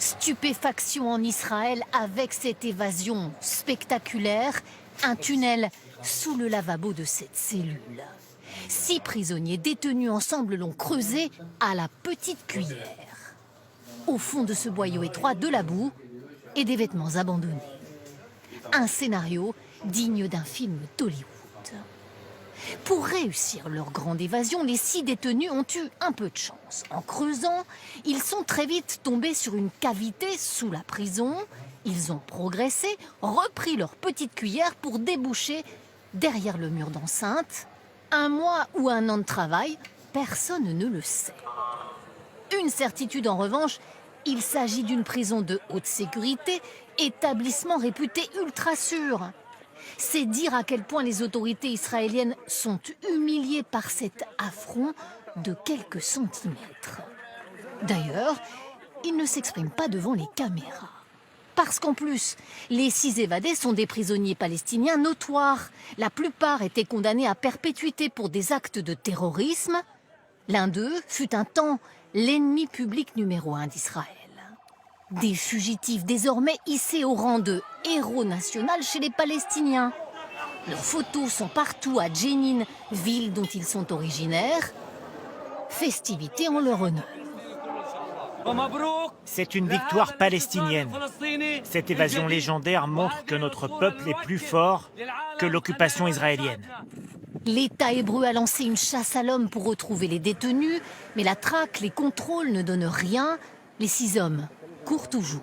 Stupéfaction en Israël avec cette évasion spectaculaire, un tunnel sous le lavabo de cette cellule. 6 prisonniers détenus ensemble l'ont creusé à la petite cuillère. Au fond de ce boyau étroit, de la boue et des vêtements abandonnés. Un scénario digne d'un film d'Hollywood. Pour réussir leur grande évasion, les 6 détenus ont eu un peu de chance. En creusant, ils sont très vite tombés sur une cavité sous la prison. Ils ont progressé, repris leur petite cuillère pour déboucher derrière le mur d'enceinte. 1 mois ou 1 an de travail, personne ne le sait. Une certitude en revanche, il s'agit d'une prison de haute sécurité, établissement réputé ultra sûr. C'est dire à quel point les autorités israéliennes sont humiliées par cet affront de quelques centimètres. D'ailleurs, ils ne s'expriment pas devant les caméras. Parce qu'en plus, les 6 évadés sont des prisonniers palestiniens notoires. La plupart étaient condamnés à perpétuité pour des actes de terrorisme. L'un d'eux fut un temps l'ennemi public numéro 1 d'Israël. Des fugitifs désormais hissés au rang de héros national chez les Palestiniens. Leurs photos sont partout à Jenin, ville dont ils sont originaires. Festivités en leur honneur. C'est une victoire palestinienne. Cette évasion légendaire montre que notre peuple est plus fort que l'occupation israélienne. L'État hébreu a lancé une chasse à l'homme pour retrouver les détenus, mais la traque, les contrôles ne donnent rien. Les 6 hommes courent toujours.